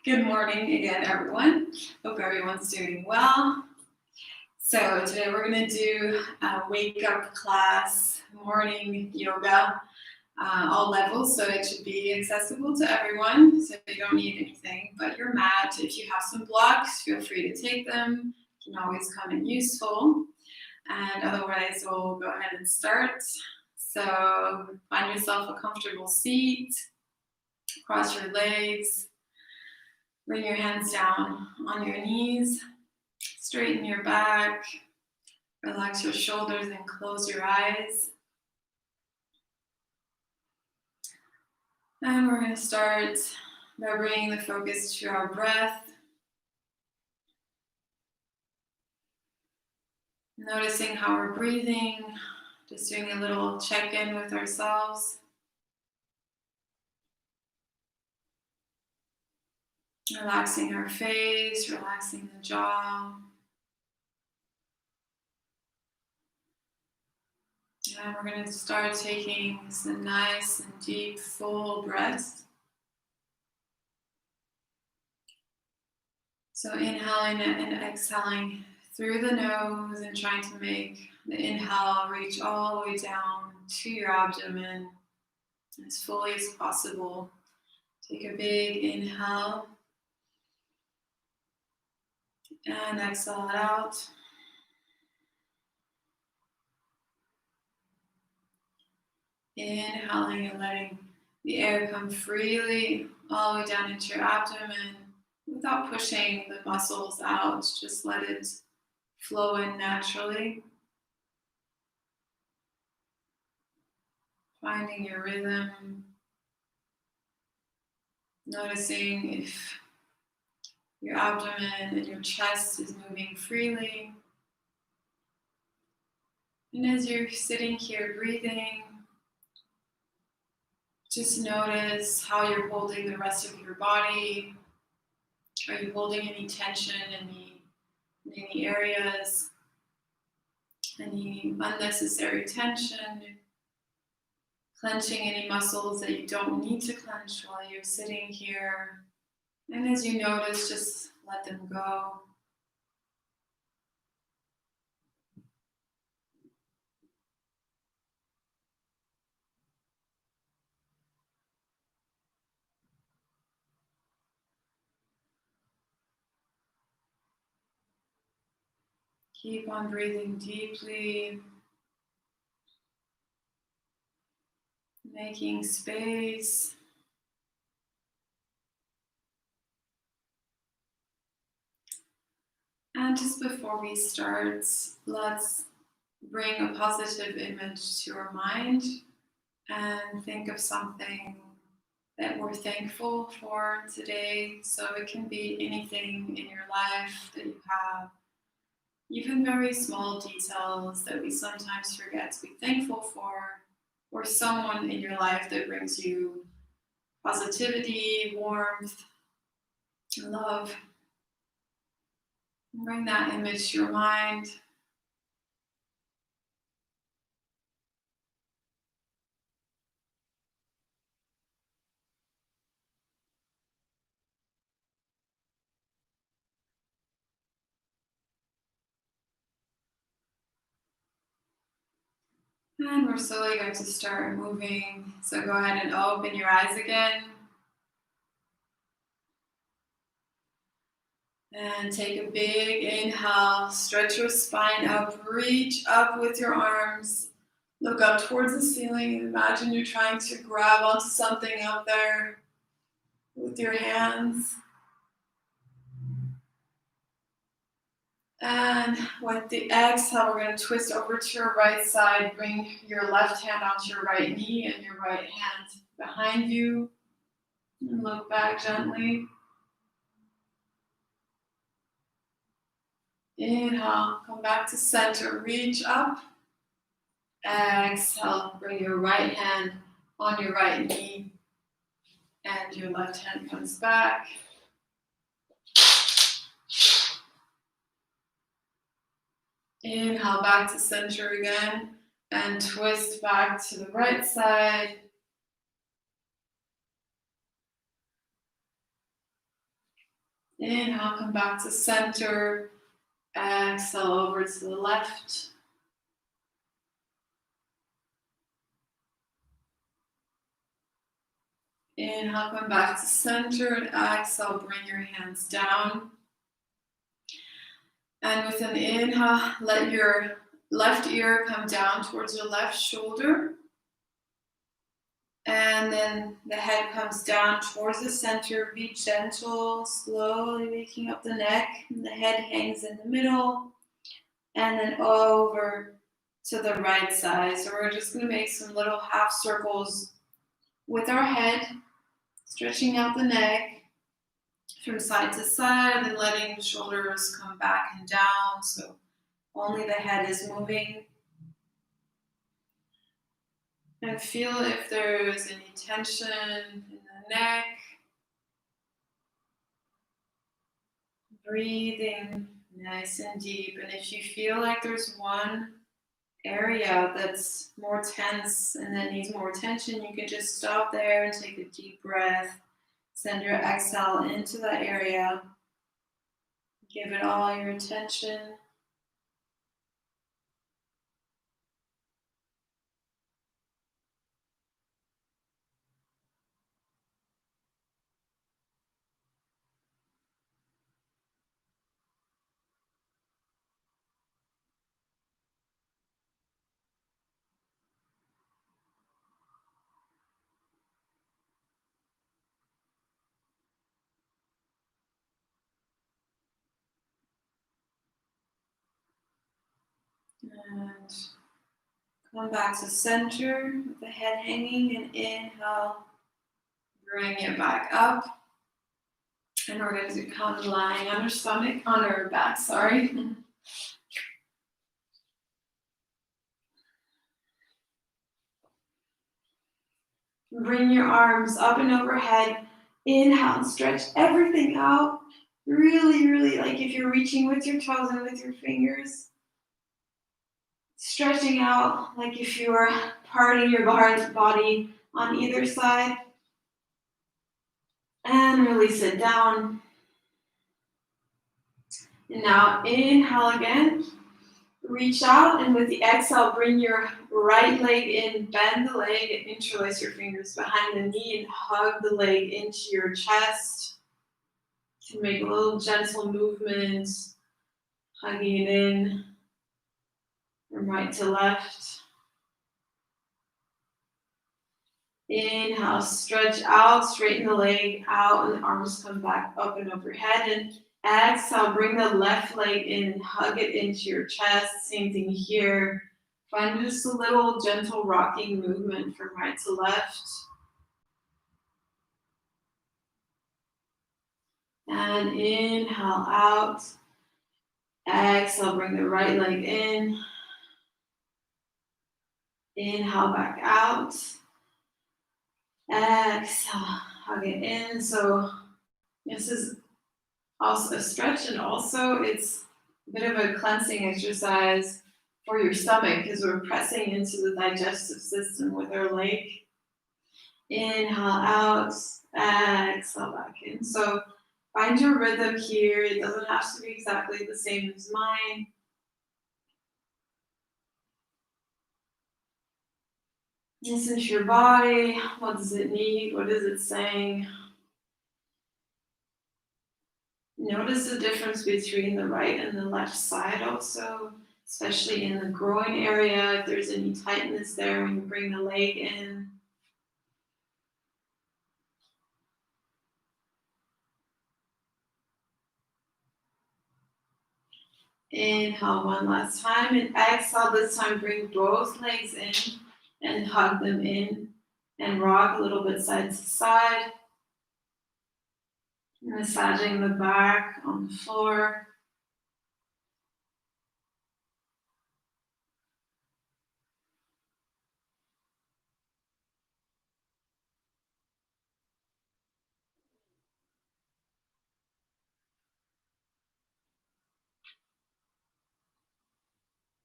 Good morning again, everyone. Hope everyone's doing well. So today we're going to do a wake-up class, morning yoga, all levels. So it should be accessible to everyone. So you don't need anything but your mat. If you have some blocks, feel free to take them. It can always come in useful. And otherwise, we'll go ahead and start. So find yourself a comfortable seat. Cross your legs. Bring your hands down on your knees, straighten your back, relax your shoulders and close your eyes. And we're going to start by bringing the focus to our breath. Noticing how we're breathing, just doing a little check-in with ourselves. Relaxing our face, relaxing the jaw. And we're going to start taking some nice and deep, full breaths. So inhaling and exhaling through the nose and trying to make the inhale reach all the way down to your abdomen as fully as possible. Take a big inhale and exhale it out. Inhaling and letting the air come freely all the way down into your abdomen without pushing the muscles out. Just let it flow in naturally. Finding your rhythm. Noticing if your abdomen and your chest is moving freely. And as you're sitting here breathing, just notice how you're holding the rest of your body. Are you holding any tension in any areas? Any unnecessary tension? Clenching any muscles that you don't need to clench while you're sitting here. And as you notice, just let them go. Keep on breathing deeply, making space. And just before we start, let's bring a positive image to our mind and think of something that we're thankful for today. So it can be anything in your life that you have, even very small details that we sometimes forget to be thankful for, or someone in your life that brings you positivity, warmth, love. Bring that image to your mind. And we're slowly going to start moving. So go ahead and open your eyes again. And take a big inhale. Stretch your spine up. Reach up with your arms. Look up towards the ceiling. Imagine you're trying to grab onto something up there with your hands. And with the exhale, we're going to twist over to your right side. Bring your left hand onto your right knee and your right hand behind you. And look back gently. Inhale, come back to center. Reach up. Exhale, bring your right hand on your right knee. And your left hand comes back. Inhale back to center again and twist back to the right side. Inhale, come back to center. Exhale over to the left. Inhale, come back to center, and exhale, bring your hands down. And with an inhale, let your left ear come down towards your left shoulder. And then the head comes down towards the center. Be gentle, slowly waking up the neck. And the head hangs in the middle. And then over to the right side. So we're just going to make some little half circles with our head, stretching out the neck from side to side and letting the shoulders come back and down. So only the head is moving. And feel if there is any tension in the neck. Breathing nice and deep. And if you feel like there's one area that's more tense and that needs more attention, you can just stop there and take a deep breath. Send your exhale into that area. Give it all your attention. And come back to center with the head hanging, and inhale, bring it back up. And we're going to come lying on our stomach, on our back, sorry. Bring your arms up and overhead. Inhale and stretch everything out. Really, really, like if you're reaching with your toes and with your fingers. Stretching out like if you were parting your body on either side. And release it down. And now inhale again. Reach out, and with the exhale, bring your right leg in, bend the leg, and interlace your fingers behind the knee and hug the leg into your chest. You can make a little gentle movement, hugging it in from right to left. Inhale, stretch out, straighten the leg out, and the arms come back up and overhead. And exhale, bring the left leg in and hug it into your chest. Same thing here. Find just a little gentle rocking movement from right to left. And inhale out. Exhale, bring the right leg in. Inhale back out. Exhale, hug it in. So this is also a stretch, and also it's a bit of a cleansing exercise for your stomach because we're pressing into the digestive system with our leg. Inhale out, exhale back in. So find your rhythm here. It doesn't have to be exactly the same as mine. Listen to your body. What does it need? What is it saying? Notice the difference between the right and the left side also, especially in the groin area, if there's any tightness there when you bring the leg in. Inhale one last time, and exhale this time, bring both legs in and hug them in and rock a little bit side to side. Massaging the back on the floor.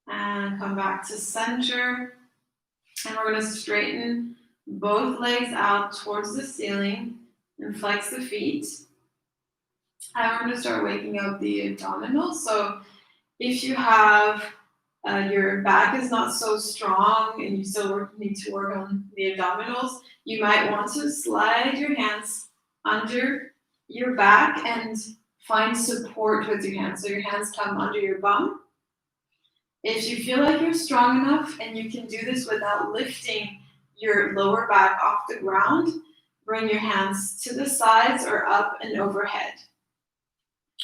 And come back to center. And we're going to straighten both legs out towards the ceiling and flex the feet. we're going to start waking up the abdominals. So if you have your back is not so strong and you still need to work on the abdominals, you might want to slide your hands under your back and find support with your hands. So your hands come under your bum. If you feel like you're strong enough and you can do this without lifting your lower back off the ground, bring your hands to the sides or up and overhead.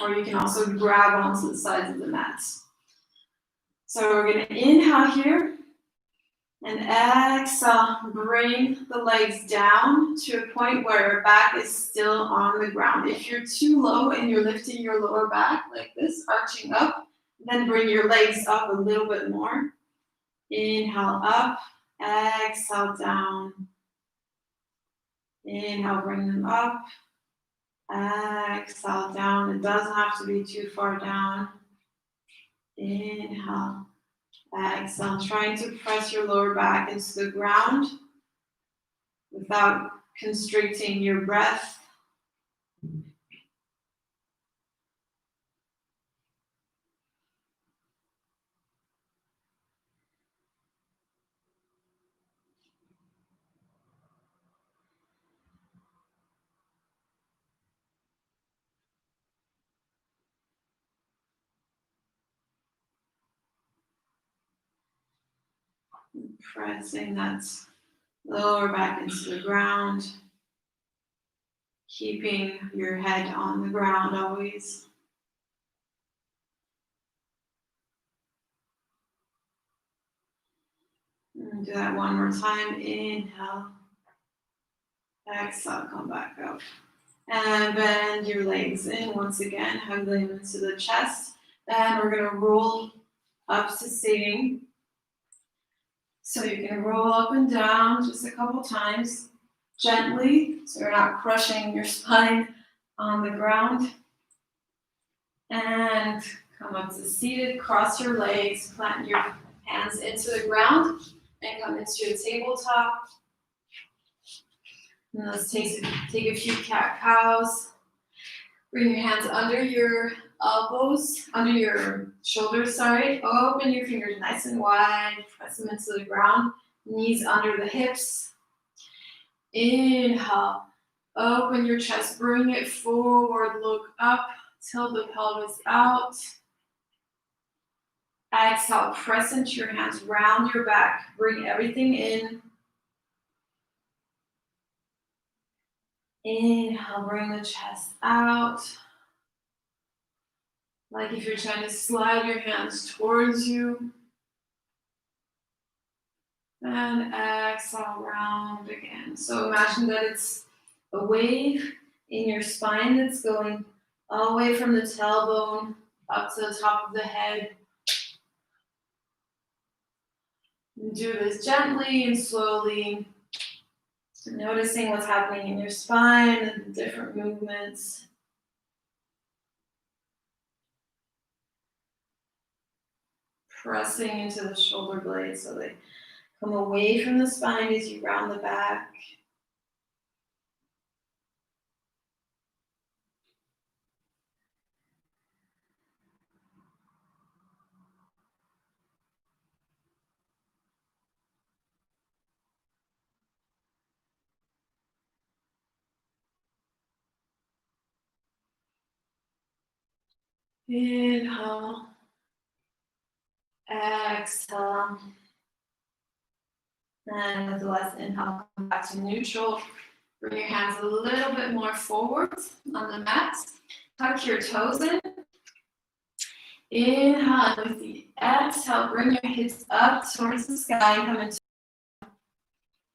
Or you can also grab onto the sides of the mat. So we're going to inhale here and exhale, bring the legs down to a point where your back is still on the ground. If you're too low and you're lifting your lower back like this, arching up, then bring your legs up a little bit more. Inhale up, exhale down. Inhale, bring them up. Exhale down. It doesn't have to be too far down. Inhale. Exhale, trying to press your lower back into the ground without constricting your breath. Pressing that lower back into the ground. Keeping your head on the ground always. And do that one more time. Inhale. Exhale, come back up. And bend your legs in once again. Hug them into the chest. And we're going to roll up to sitting. So you can roll up and down just a couple times. Gently, so you're not crushing your spine on the ground. And come up to seated, cross your legs, plant your hands into the ground, and come into your tabletop. And let's take a few cat-cows. Bring your hands under your elbows, under your shoulders, Open your fingers nice and wide, press them into the ground, knees under the hips. Inhale, open your chest, bring it forward, look up, tilt the pelvis out. Exhale, press into your hands, round your back, bring everything in. Inhale, bring the chest out. Like if you're trying to slide your hands towards you. And exhale, round again. So imagine that it's a wave in your spine that's going all the way from the tailbone up to the top of the head. And do this gently and slowly, noticing what's happening in your spine and the different movements. Pressing into the shoulder blades so they come away from the spine as you round the back. Inhale. Exhale. And with the last inhale, come back to neutral. Bring your hands a little bit more forward on the mat. Tuck your toes in. Inhale, and with the exhale, bring your hips up towards the sky. Come into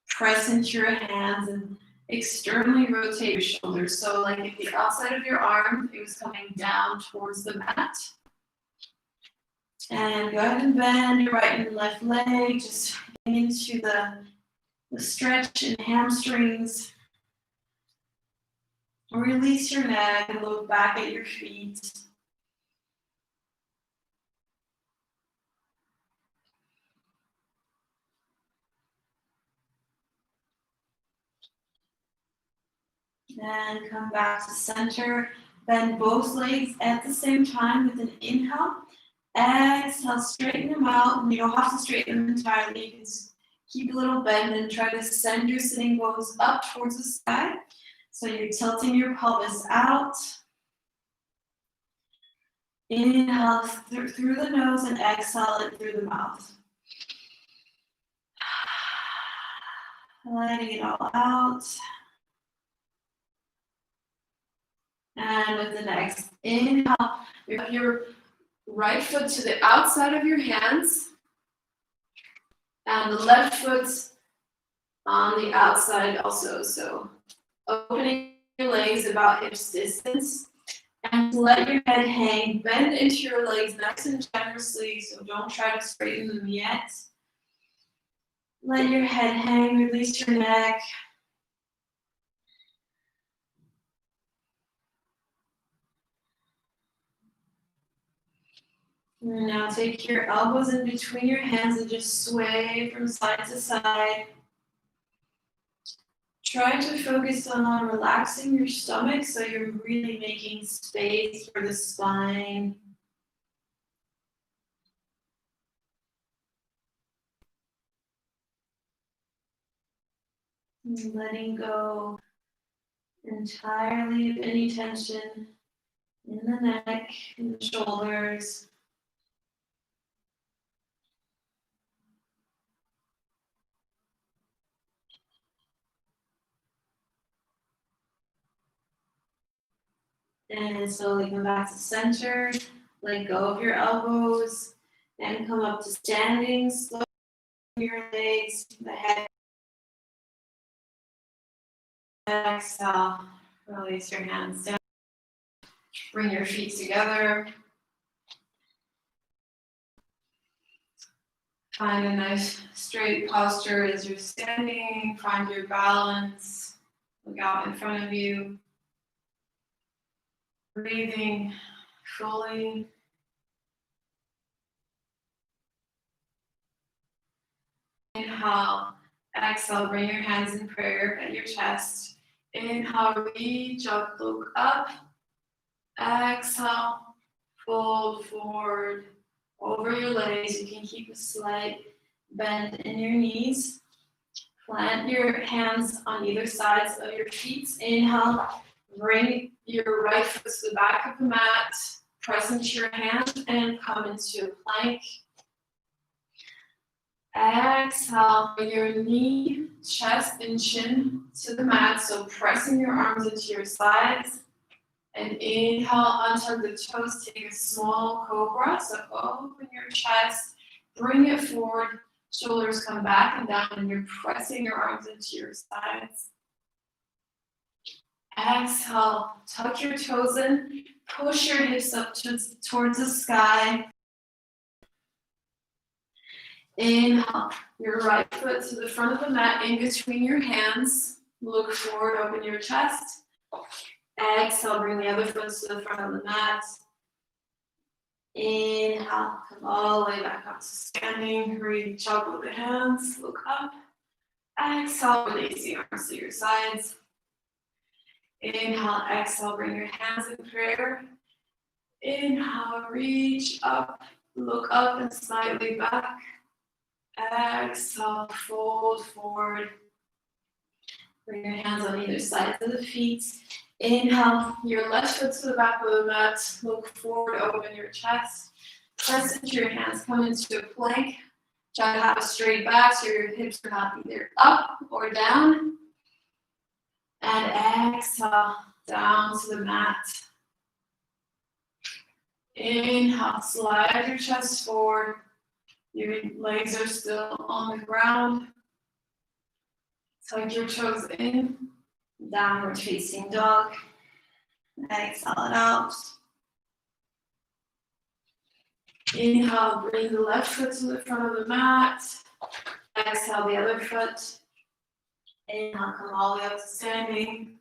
press into your hands and externally rotate your shoulders. So like if the outside of your arm, it was coming down towards the mat. And go ahead and bend your right and left leg, just into the stretch in hamstrings. Release your neck and look back at your feet. And come back to center. Bend both legs at the same time with an inhale. Exhale, straighten them out. And you don't have to straighten them entirely. You can just keep a little bend and try to send your sitting bones up towards the sky. So you're tilting your pelvis out. Inhale through the nose and exhale it through the mouth. Letting it all out. And with the next inhale, you have your right foot to the outside of your hands and the left foot on the outside also. So opening your legs about hips distance and let your head hang. Bend into your legs nice and generously, so don't try to straighten them yet. Let your head hang, release your neck. And now take your elbows in between your hands and just sway from side to side. Try to focus on relaxing your stomach so you're really making space for the spine. And letting go entirely of any tension in the neck, in the shoulders. And slowly come back to center. Let go of your elbows. And come up to standing. Slowly your legs, the head. Exhale. Release your hands down. Bring your feet together. Find a nice straight posture as you're standing. Find your balance. Look out in front of you. Breathing fully. Inhale. Exhale. Bring your hands in prayer at your chest. Inhale. Reach up. Look up. Exhale. Fold forward. Over your legs, you can keep a slight bend in your knees. Plant your hands on either sides of your feet. Inhale, bring your right foot to the back of the mat. Press into your hand and come into a plank. Exhale, bring your knee, chest, and chin to the mat. So pressing your arms into your sides. And inhale, untug the toes, take a small cobra. So open your chest, bring it forward, shoulders come back and down, and you're pressing your arms into your sides. Exhale, tuck your toes in, push your hips up towards the sky. Inhale, your right foot to the front of the mat, in between your hands. Look forward, open your chest. Exhale, bring the other foot to the front of the mat. Inhale, come all the way back up to standing. Reach up with the hands, look up. Exhale, release the arms to your sides. Inhale, exhale, bring your hands in prayer. Inhale, reach up, look up and slightly back. Exhale, fold forward. Bring your hands on either side of the feet. Inhale, your left foot to the back of the mat. Look forward, open your chest. Press into your hands, come into a plank. Try to have a straight back so your hips are not either up or down. And exhale, down to the mat. Inhale, slide your chest forward. Your legs are still on the ground. Tuck your toes in. Downward facing dog. Exhale it out. Inhale, bring the left foot to the front of the mat. Exhale the other foot. Inhale, come all the way up to standing.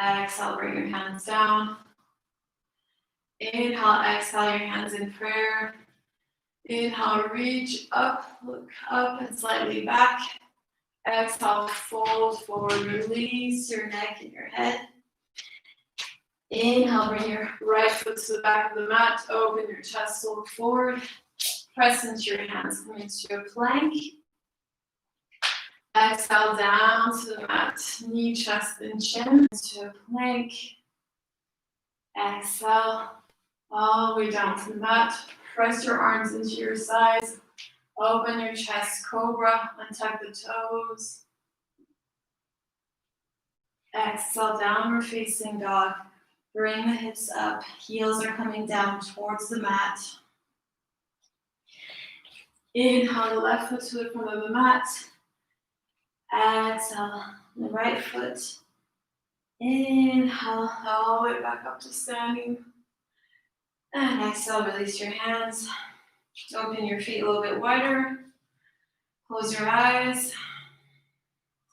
Exhale, bring your hands down. Inhale, exhale your hands in prayer. Inhale, reach up, look up and slightly back. Exhale, fold forward, release your neck and your head. Inhale, bring your right foot to the back of the mat. Open your chest, look forward. Press into your hands, come into a plank. Exhale down to the mat, knee, chest, and chin into a plank. Exhale all the way down to the mat. Press your arms into your sides. Open your chest, Cobra, untuck the toes. Exhale, downward facing dog. Bring the hips up, heels are coming down towards the mat. Inhale the left foot to the front of the mat. Exhale the right foot. Inhale all the way back up to standing. And exhale, release your hands. Open your feet a little bit wider. Close your eyes.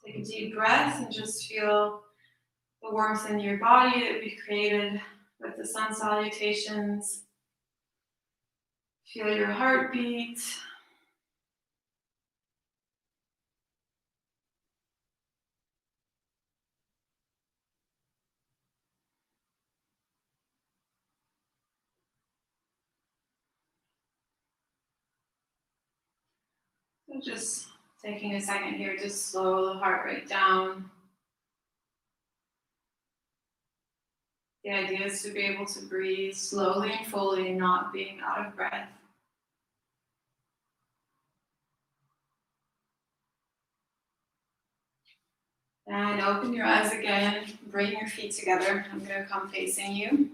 Take a deep breath and just feel the warmth in your body that we created with the sun salutations. Feel your heartbeat. So just taking a second here to slow the heart rate down. The idea is to be able to breathe slowly and fully, not being out of breath. And open your eyes again, bring your feet together. I'm going to come facing you.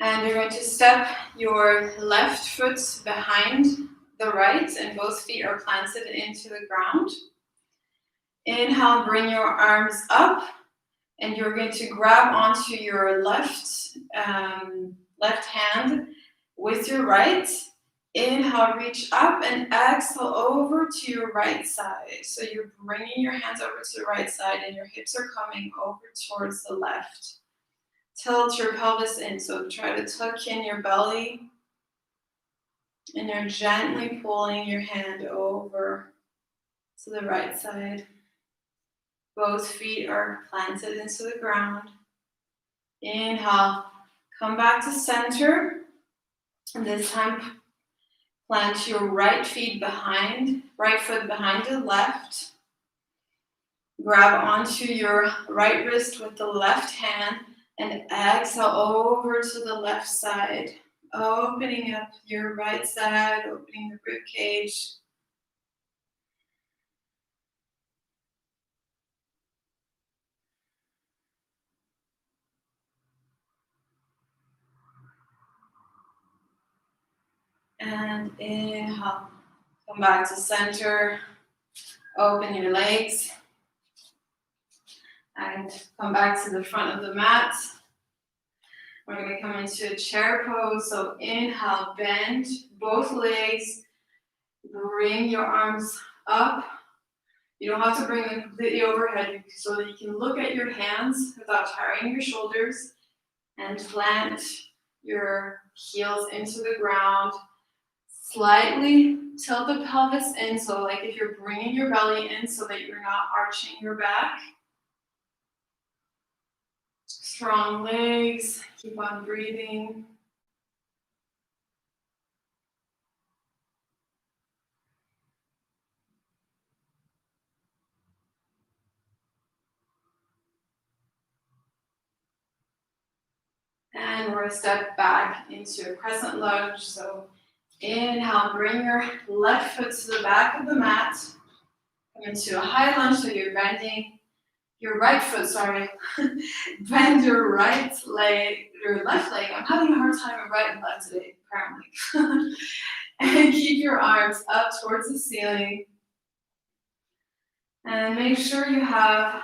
And you're going to step your left foot behind the right, and both feet are planted into the ground. Inhale, bring your arms up, and you're going to grab onto your left hand with your right. Inhale, reach up, and exhale over to your right side. So you're bringing your hands over to the right side, and your hips are coming over towards the left. Tilt your pelvis in, so try to tuck in your belly, and you're gently pulling your hand over to the right side. Both feet are planted into the ground. Inhale, come back to center, and this time plant your right foot behind the left. Grab onto your right wrist with the left hand, and exhale over to the left side, opening up your right side, opening the rib cage. And inhale, come back to center, open your legs, and come back to the front of the mat. We're going to come into a chair pose. So inhale, bend both legs, bring your arms up. You don't have to bring them completely overhead so that you can look at your hands without tiring your shoulders, and plant your heels into the ground. Slightly tilt the pelvis in, so like if you're bringing your belly in so that you're not arching your back. Strong legs, keep on breathing. And we're going to step back into a crescent lunge. So inhale, bring your left foot to the back of the mat. Come into a high lunge, so you're bending your right foot, bend your right leg, your left leg. I'm having a hard time with right and left today, apparently. And keep your arms up towards the ceiling. And make sure you have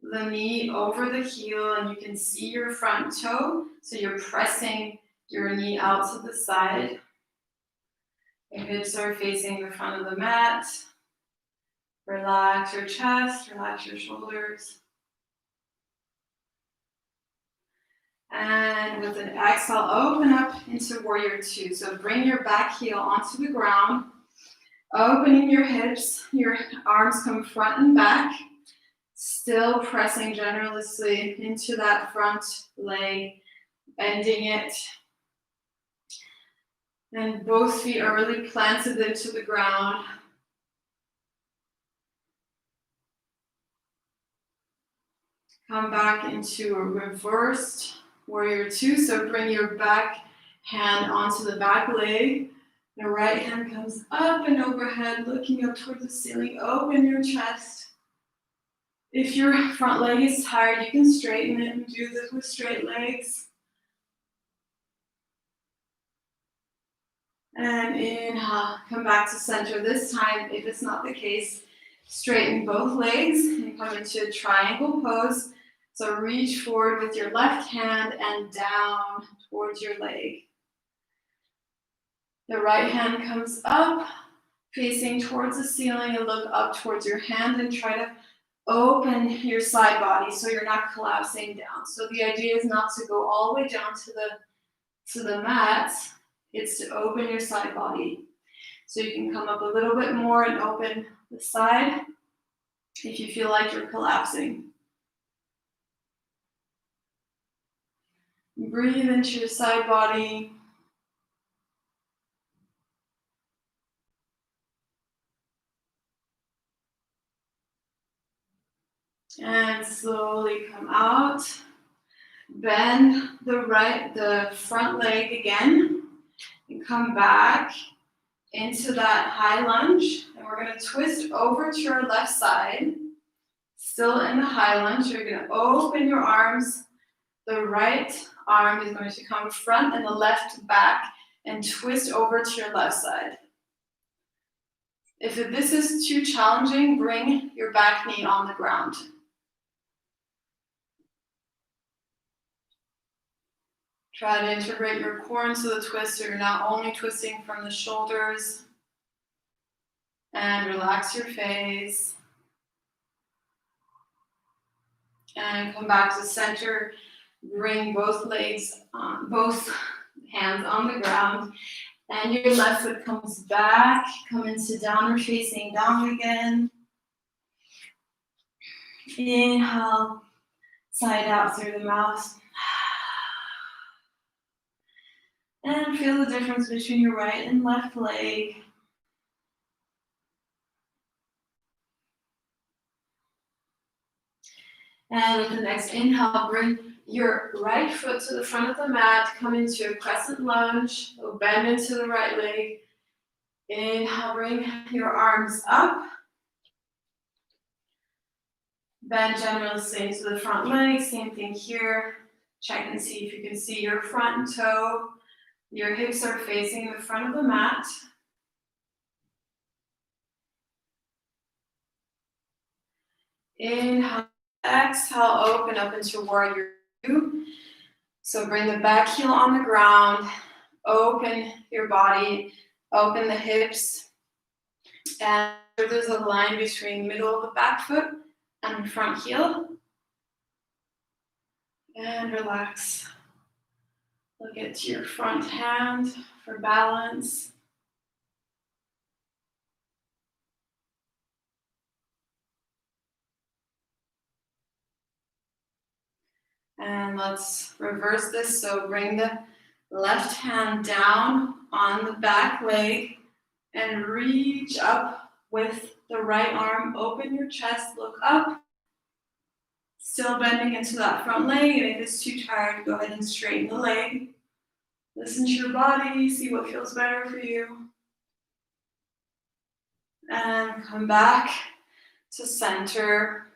the knee over the heel and you can see your front toe. So you're pressing your knee out to the side. Your hips are facing the front of the mat. Relax your chest, relax your shoulders. And with an exhale, open up into warrior two. So bring your back heel onto the ground, opening your hips, your arms come front and back. Still pressing generously into that front leg, bending it. And both feet are really planted into the ground. Come back into a reversed warrior two. So bring your back hand onto the back leg. The right hand comes up and overhead, looking up towards the ceiling. Open your chest. If your front leg is tired, you can straighten it and do this with straight legs. And inhale, come back to center. This time, if it's not the case, straighten both legs and come into a triangle pose. So reach forward with your left hand and down towards your leg. The right hand comes up, facing towards the ceiling, and look up towards your hand and try to open your side body so you're not collapsing down. So the idea is not to go all the way down to the mat. It's to open your side body. So you can come up a little bit more and open the side if you feel like you're collapsing. Breathe into your side body. And slowly come out. Bend the front leg again. And come back into that high lunge. And we're going to twist over to your left side. Still in the high lunge. You're going to open your arms. The right arm is going to come front and the left back and twist over to your left side. If this is too challenging, bring your back knee on the ground. Try to integrate your core into the twist so you're not only twisting from the shoulders. And relax your face. And come back to center. Bring both legs on, both hands on the ground. And your left foot comes back. Come into downward facing dog again. Inhale, side out through the mouth. And feel the difference between your right and left leg. And with the next inhale, bring your right foot to the front of the mat. Come into a crescent lunge. So bend into the right leg. Inhale, bring your arms up. Bend generously into the front leg. Same thing here. Check and see if you can see your front toe. Your hips are facing the front of the mat. Inhale, exhale, open up into warrior two. So bring the back heel on the ground. Open your body. Open the hips. And there's a line between middle of the back foot and the front heel. And relax. Look at your front hand for balance. And let's reverse this. So bring the left hand down on the back leg and reach up with the right arm. Open your chest, look up. Still bending into that front leg. And if it's too tired, go ahead and straighten the leg. Listen to your body, see what feels better for you. And come back to center.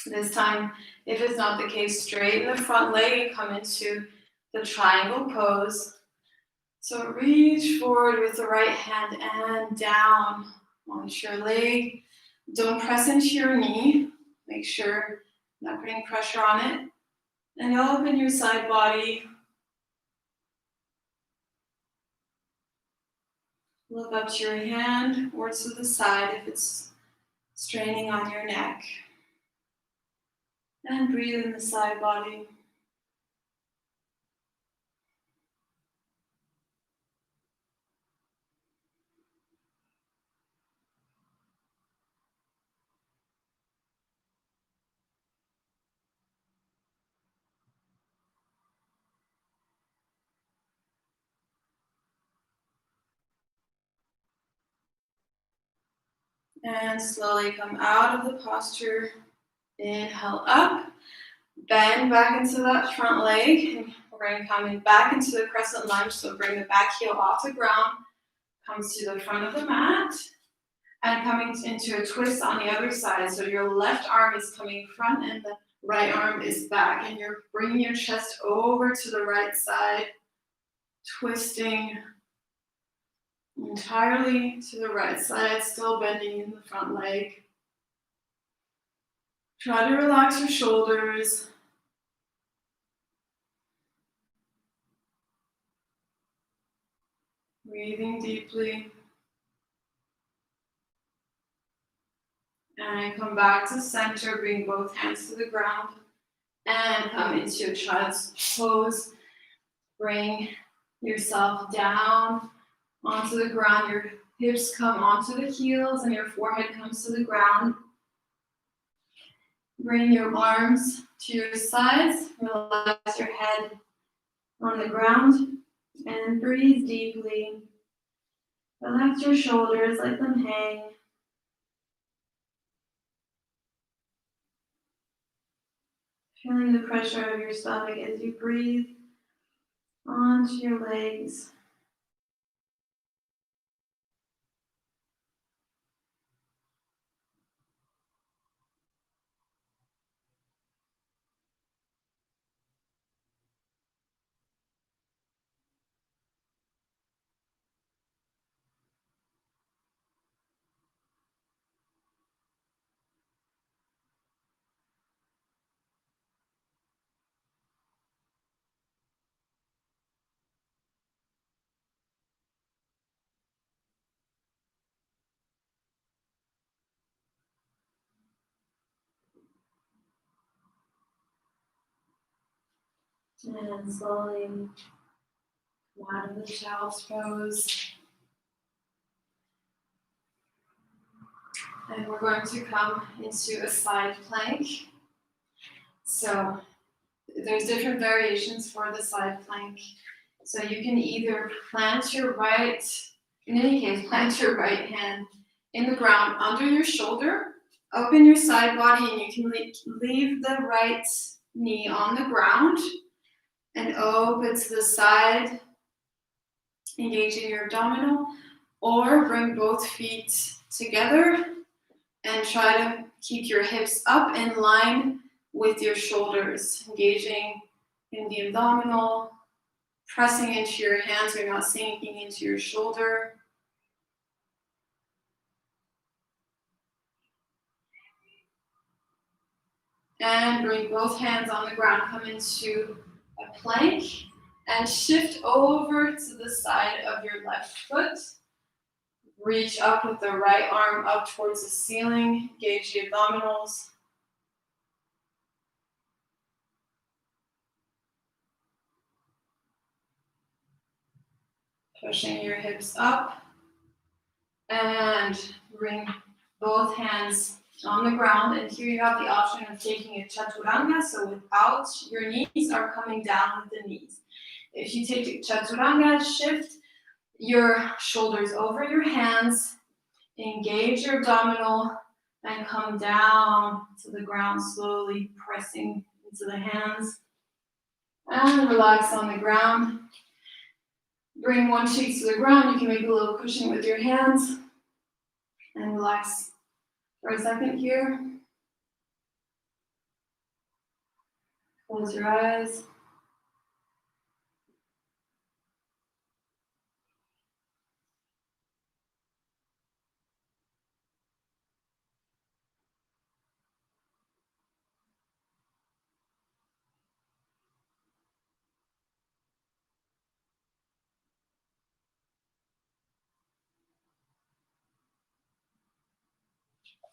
This time, if it's not the case, straighten the front leg and come into the triangle pose. So reach forward with the right hand and down onto your leg. Don't press into your knee. Make sure you're not putting pressure on it. And open your side body. Look up to your hand or to the side if it's straining on your neck. And breathe in the side body. And slowly come out of the posture. Inhale up. Bend back into that front leg. And we're going to come back into the crescent lunge. So bring the back heel off the ground. Comes to the front of the mat. And coming into a twist on the other side. So your left arm is coming front and the right arm is back. And you're bringing your chest over to the right side. Twisting entirely to the right side, still bending in the front leg. Try to relax your shoulders. Breathing deeply. And come back to center, bring both hands to the ground. And come into a child's pose. Bring yourself down onto the ground. Your hips come onto the heels and your forehead comes to the ground. Bring your arms to your sides. Relax your head on the ground. And breathe deeply. Relax your shoulders, let them hang. Feeling the pressure of your stomach as you breathe onto your legs. And slowly come out of the child's pose. And we're going to come into a side plank. So there's different variations for the side plank. So you can either plant your right, in any case, plant your right hand in the ground under your shoulder, open your side body, and you can leave the right knee on the ground and open to the side, engaging your abdominal, or bring both feet together and try to keep your hips up in line with your shoulders, engaging in the abdominal, pressing into your hands, you're not sinking into your shoulder. And bring both hands on the ground, come into a plank, and shift over to the side of your left foot. Reach up with the right arm up towards the ceiling, engage the abdominals. Pushing your hips up. And bring both hands on the ground. And here you have the option of taking a chaturanga, so without your knees are coming down with the knees. If you take a chaturanga, shift your shoulders over your hands, engage your abdominal, and come down to the ground, slowly pressing into the hands. And relax on the ground. Bring one cheek to the ground. You can make a little cushion with your hands. And relax for a second here. Close your eyes.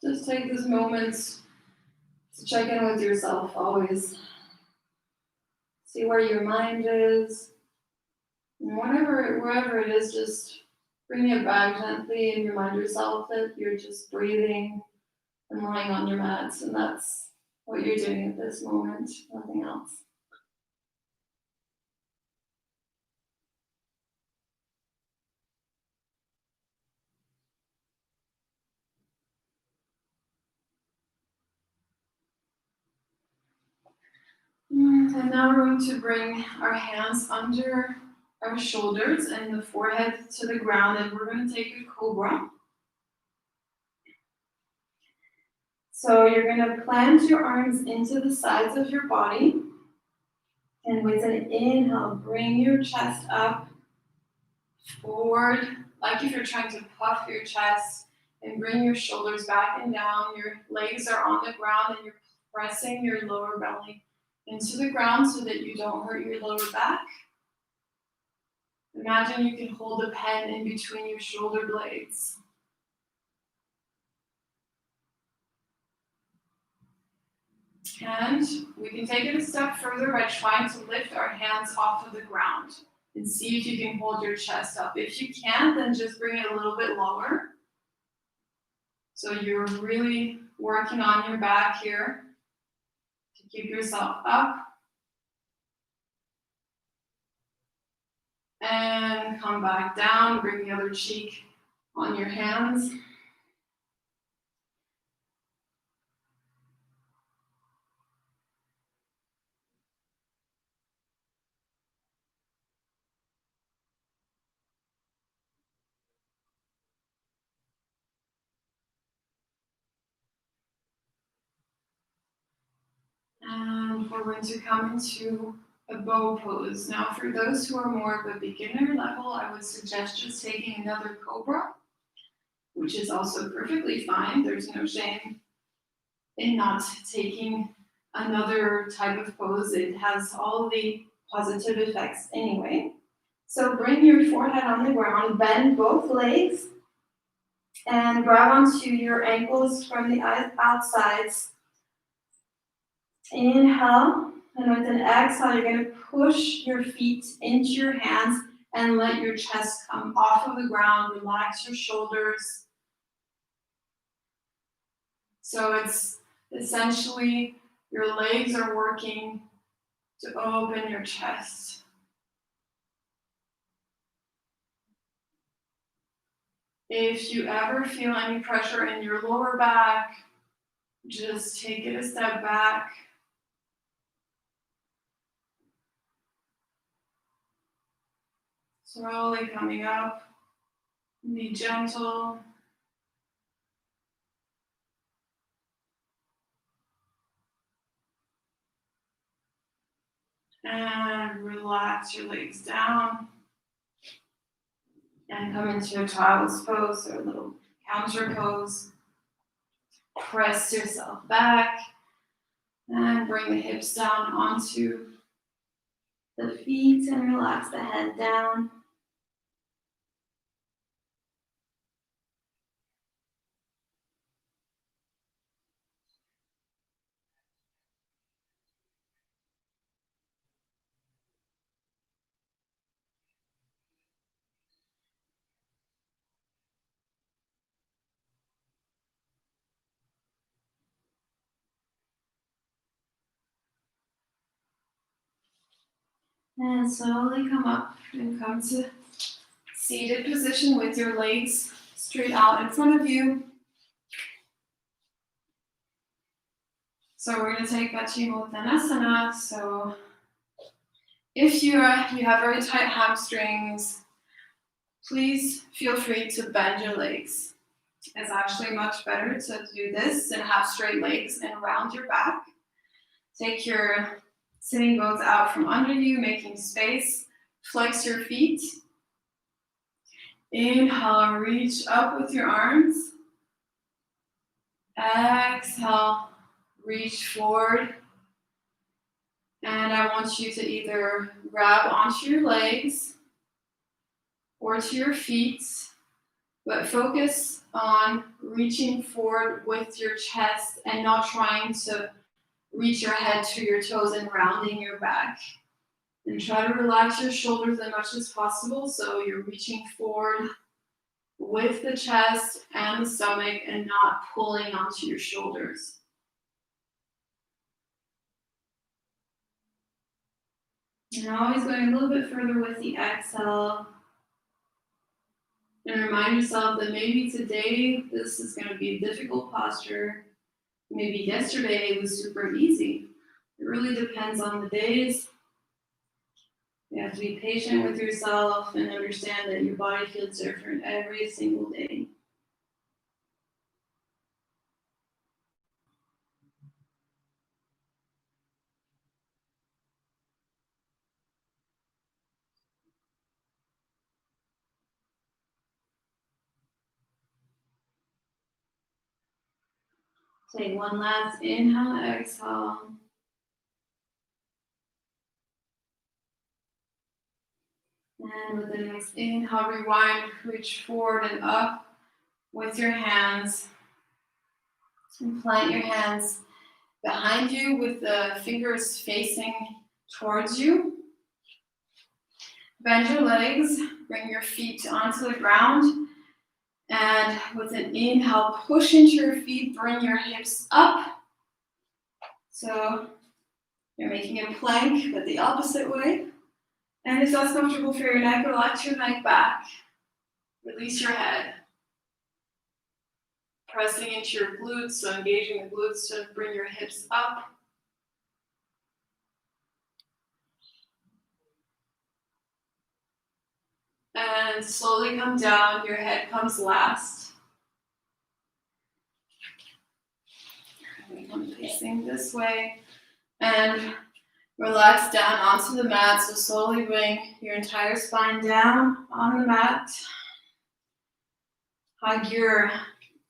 Just take this moment to check in with yourself always. See where your mind is. And wherever it is, just bring it back gently and remind yourself that you're just breathing and lying on your mats, and that's what you're doing at this moment, nothing else. And now we're going to bring our hands under our shoulders and the forehead to the ground, and we're going to take a Cobra. So you're going to plant your arms into the sides of your body. And with an inhale, bring your chest up, forward, like if you're trying to puff your chest, and bring your shoulders back and down. Your legs are on the ground, and you're pressing your lower belly into the ground so that you don't hurt your lower back. Imagine you can hold a pen in between your shoulder blades. And we can take it a step further by trying to lift our hands off of the ground and see if you can hold your chest up. If you can't, then just bring it a little bit lower. So you're really working on your back here to keep yourself up. And come back down, bring the other cheek on your hands. And we're going to come into a bow pose. Now, for those who are more of a beginner level, I would suggest just taking another Cobra, which is also perfectly fine. There's no shame in not taking another type of pose. It has all the positive effects anyway. So bring your forehead on the ground, bend both legs, and grab onto your ankles from the outsides. Inhale, and with an exhale, you're going to push your feet into your hands and let your chest come off of the ground. Relax your shoulders. So it's essentially your legs are working to open your chest. If you ever feel any pressure in your lower back, just take it a step back. Slowly coming up. Be gentle. And relax your legs down. And come into a child's pose or a little counter pose. Press yourself back. And bring the hips down onto the feet and relax the head down. And slowly come up and come to seated position with your legs straight out in front of you. So we're going to take Paschimottanasana. So if you have very tight hamstrings, please feel free to bend your legs. It's actually much better to do this and have straight legs and round your back. Take your sitting bones out from under you, making space. Flex your feet. Inhale, reach up with your arms. Exhale, reach forward. And I want you to either grab onto your legs or to your feet, but focus on reaching forward with your chest and not trying to reach your head to your toes and rounding your back. And try to relax your shoulders as much as possible so you're reaching forward with the chest and the stomach and not pulling onto your shoulders. And always going a little bit further with the exhale. And remind yourself that maybe today this is going to be a difficult posture. Maybe yesterday it was super easy. really depends on the days. You have to be patient with yourself and understand that your body feels different every single day. Take one last inhale, exhale. And with the next inhale, rewind, reach forward and up with your hands. And plant your hands behind you with the fingers facing towards you. Bend your legs, bring your feet onto the ground. And with an inhale, push into your feet, bring your hips up. So you're making a plank, but the opposite way. And if that's comfortable for your neck, relax your neck back. Release your head. Pressing into your glutes, so engaging the glutes to bring your hips up. And slowly come down, your head comes last. I'm facing this way. And relax down onto the mat, so slowly bring your entire spine down on the mat. Hug your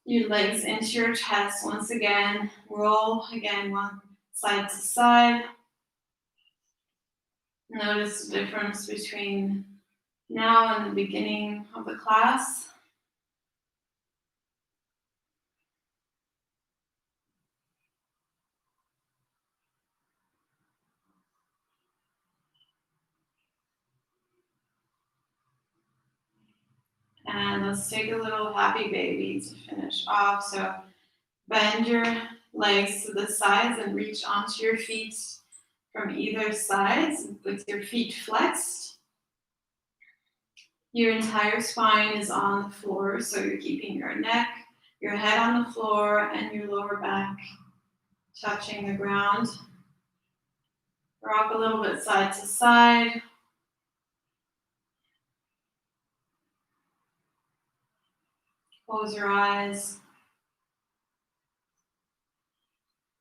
legs into your chest once again. Roll again, one side to side. Notice the difference between now and the beginning of the class. And let's take a little happy baby to finish off. So bend your legs to the sides and reach onto your feet from either side with your feet flexed. Your entire spine is on the floor, so you're keeping your neck, your head on the floor, and your lower back touching the ground. Rock a little bit side to side. Close your eyes.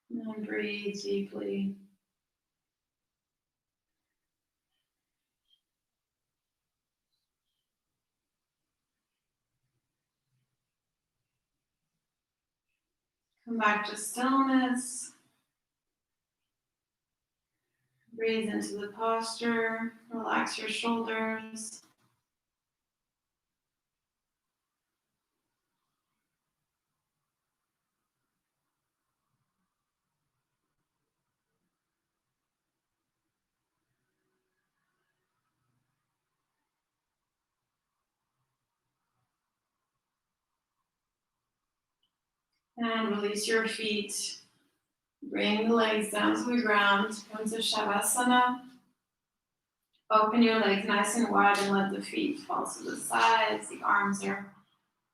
And breathe deeply. Come back to stillness. Breathe into the posture. Relax your shoulders. And release your feet. Bring the legs down to the ground. Come to Shavasana. Open your legs nice and wide and let the feet fall to the sides. The arms are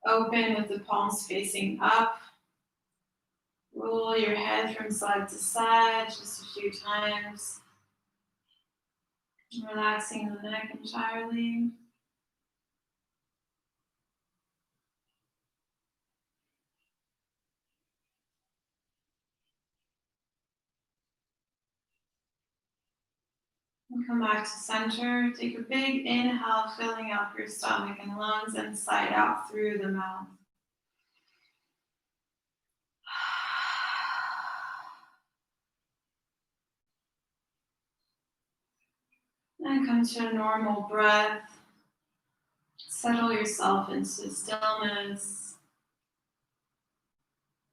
open with the palms facing up. Roll your head from side to side just a few times. Relaxing the neck entirely. And come back to center. Take a big inhale, filling up your stomach and lungs and sigh out through the mouth. And come to a normal breath. Settle yourself into stillness.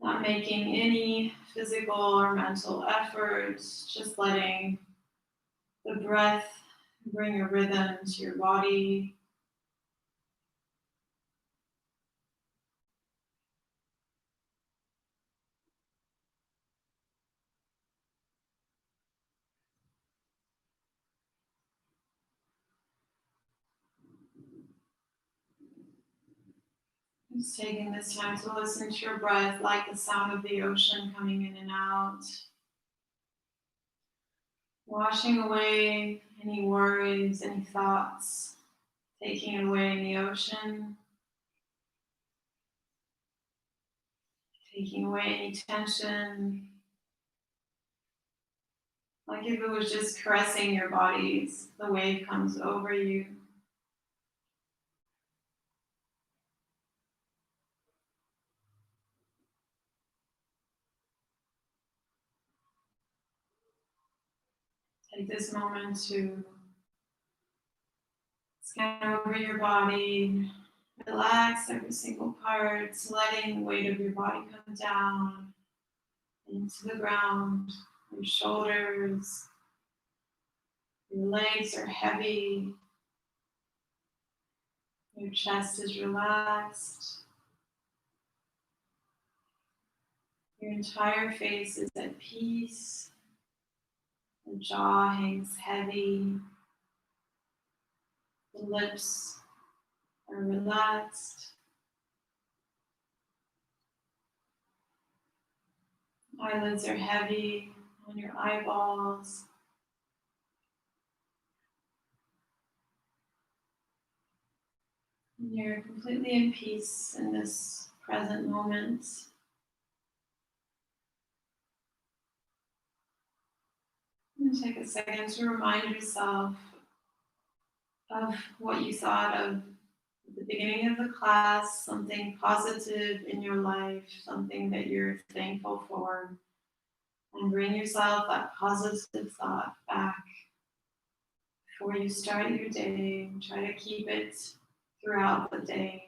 Not making any physical or mental efforts, just letting the breath bring a rhythm to your body. Just taking this time to listen to your breath like the sound of the ocean coming in and out. washing away any worries, any thoughts, taking it away in the ocean, taking away any tension, like if it was just caressing your bodies, the wave comes over you. Take this moment to scan over your body, relax every single part, letting the weight of your body come down into the ground. Your shoulders, your legs are heavy, your chest is relaxed, your entire face is at peace, the jaw hangs heavy, the lips are relaxed, eyelids are heavy on your eyeballs. And you're completely in peace in this present moment. And take a second to remind yourself of what you thought of at the beginning of the class, something positive in your life, something that you're thankful for. And bring yourself that positive thought back before you start your day. Try to keep it throughout the day.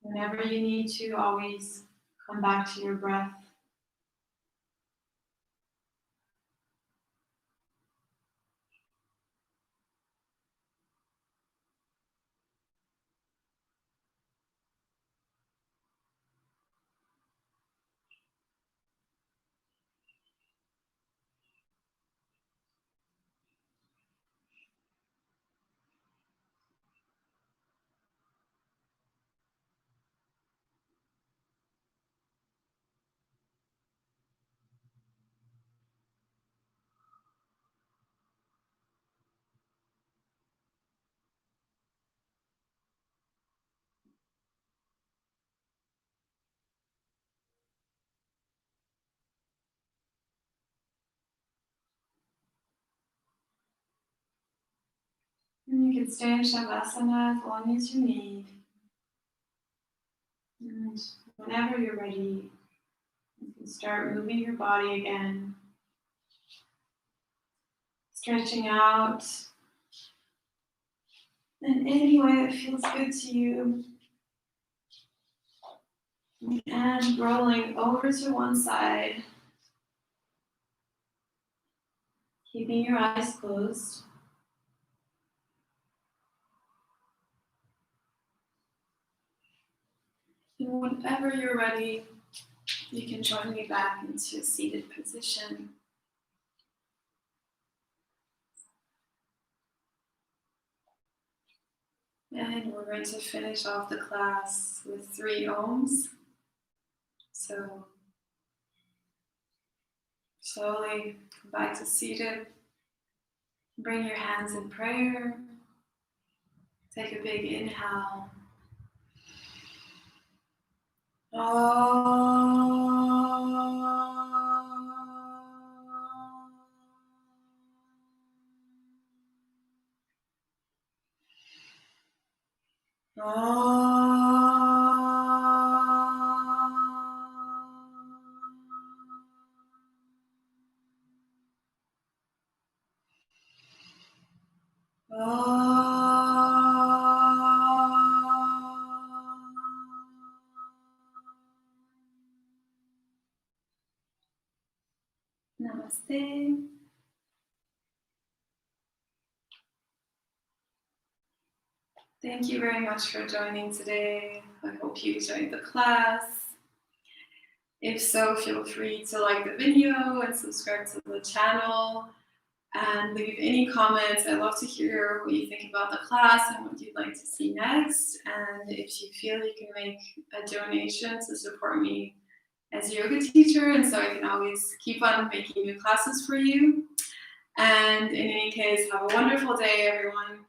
Whenever you need to, always come back to your breath. And you can stay in Shavasana as long as you need. And whenever you're ready, you can start moving your body again. Stretching out in any way that feels good to you. And rolling over to one side. Keeping your eyes closed. And whenever you're ready, you can join me back into a seated position. And we're going to finish off the class with 3 ohms. So slowly come back to seated. Bring your hands in prayer. Take a big inhale. Namasté. Thank you very much for joining today. I hope you enjoyed the class. If so, feel free to like the video and subscribe to the channel and leave any comments. I'd love to hear what you think about the class and what you'd like to see next. And if you feel you can make a donation to support me as a yoga teacher, and so I can always keep on making new classes for you. And in any case, have a wonderful day, everyone.